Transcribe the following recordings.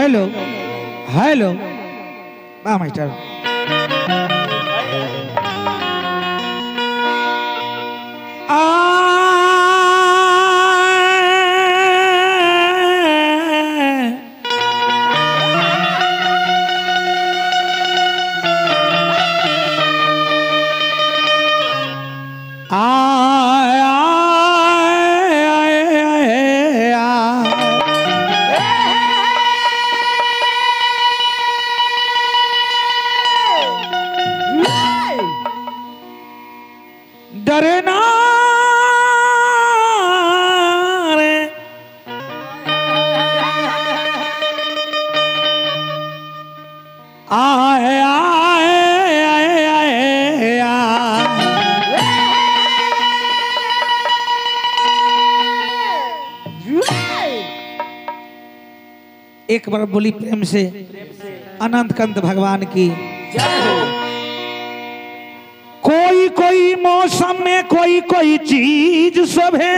Hello hello वाह master डरना रे आए आए आए आए एक बार बोली प्रेम से अनंत कंत भगवान की जय हो। कोई कोई मौसम में कोई कोई चीज शोभे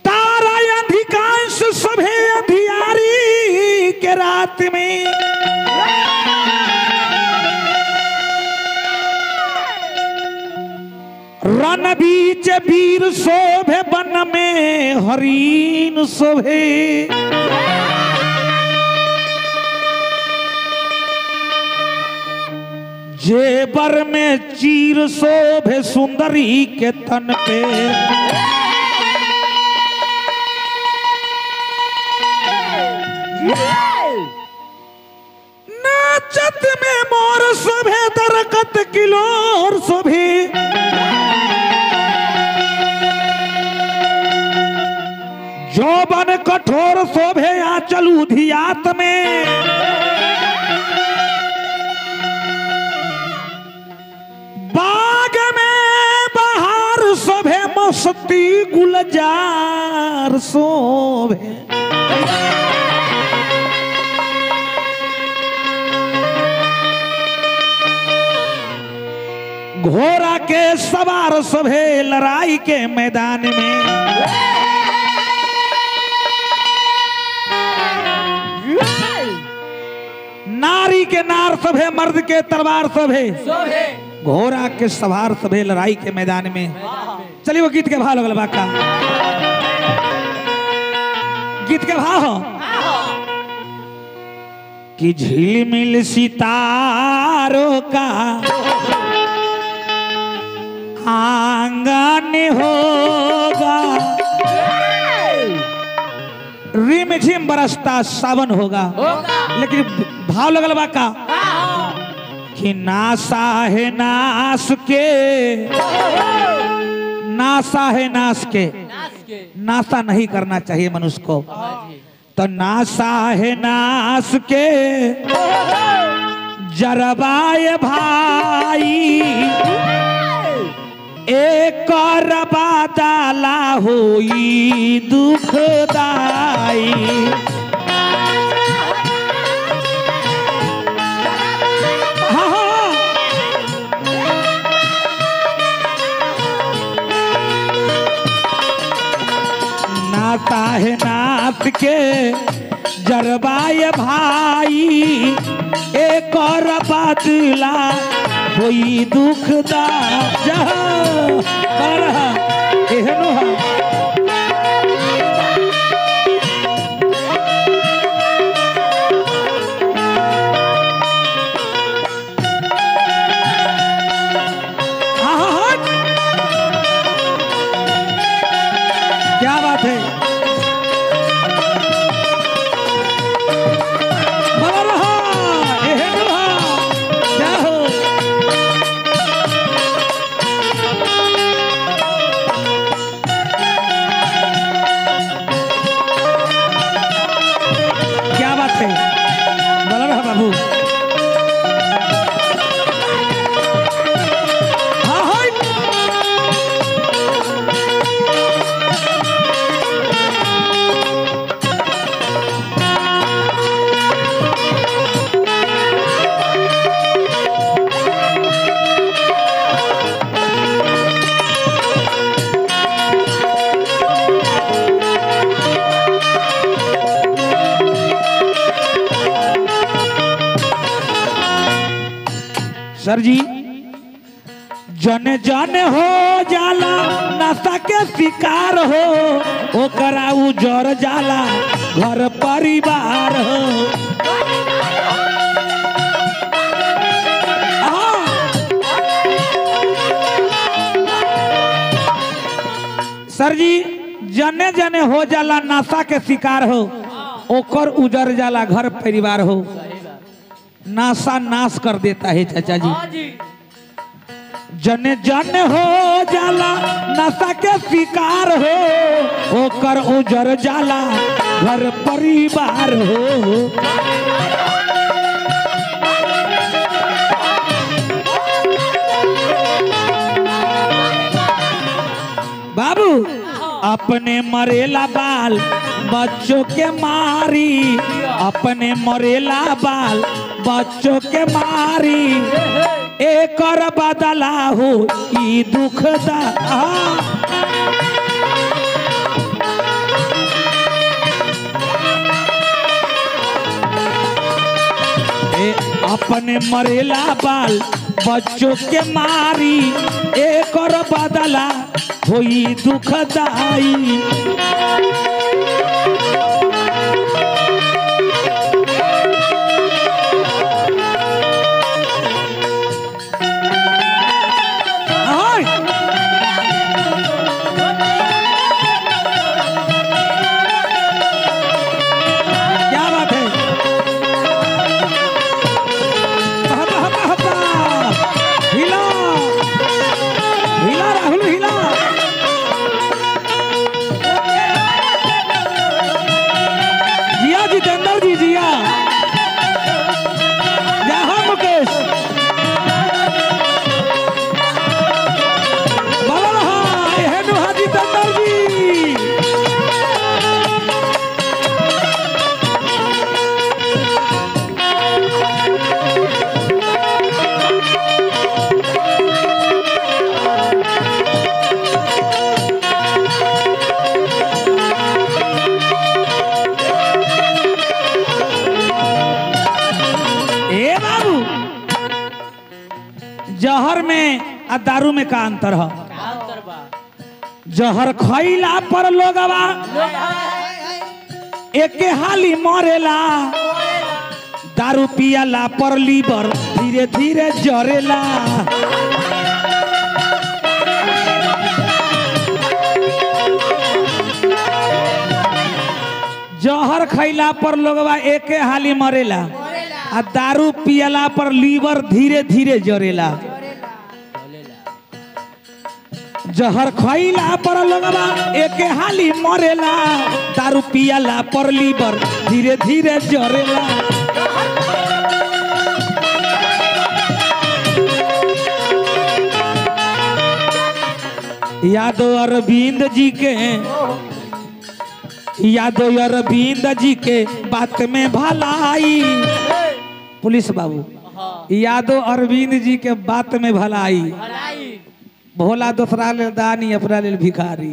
तारा अधिकांश शोभे अंधियारी के रात में रन बीच वीर शोभे वन में हरीन शोभे जेबर में चीर शोभे सुंदरी के तन पे नाचत में मोर शोभे दरकत किलोर शोभे जौबन कठोर शोभे आंचल उधियात में बाग में बहार शोभे मस्ती गुलजार शोभे घोड़ा के सवार शोभे लड़ाई के मैदान में नारी के नार शोभे मर्द के तलवार शोभे घोड़ा के सवार सभे लड़ाई के मैदान में। चलिए वो गीत के भाव लगल बाका गीत के भाव हो कि झिलमिल सितारों का आंगन होगा रिम झिम बरसता सावन होगा लेकिन भाव लगल बाका कि नासा है नाश के नासा है नाश के नासा नहीं करना चाहिए मनुष्य को तो नासा है नाश के जरबाए भाई एक रबा डाला होई दुखदाई नाता है नाथ के जरबाए भाई एक और बदला होई दुखदा क्या बात है सर जी जने जने हो जाला नशा के शिकार हो ओकरा उजर जाला घर परिवार हो। सर जी जने जने हो जाला नशा के शिकार हो ओकर उजर जाला घर परिवार हो। नशा नाश कर देता है चाचा जी। जने जने हो जाला नशा के शिकार हो ओकर उजर जाला घर परिवार हो। बाबू अपने मरेला बाल बच्चों के मारी अपने मरेला बाल बच्चों के मारी एक और बदला हो ई दुखदा। अपने मरेला बाल बच्चों के मारी एक और बदला हो ई दुखदाई। जहर में आ दारू में का अंतर है? जहर खइला पर लोगवा एक हाली मरेला दारू पियाला पर लीवर धीरे धीरे जरेला। जहर खइला पर लोगवा एक हाली मरेला आ दारू पियला पर लीवर धीरे धीरे जरेला। जहर खइला पर लोगवा एक हाली मरेला दारू पियला पर लीवर धीरे धीरे जरेला। यादव अरविंद जी के यादव अरविंद जी के बात में भलाई पुलिस बाबू यादव अरविंद जी के बात में भलाई भोला दूसरा ले दानी अपना ले भिखारी।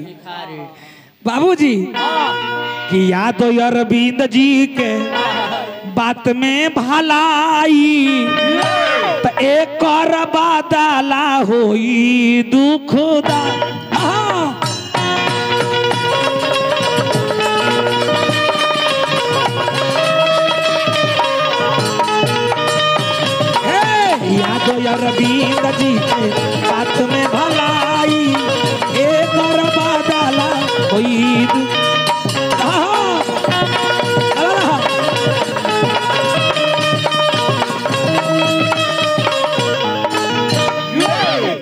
बाबूजी कि यादव अरविंद जी के बात में भलाई तो एक और बदला होई दुखदा। यादव अरविंद जी के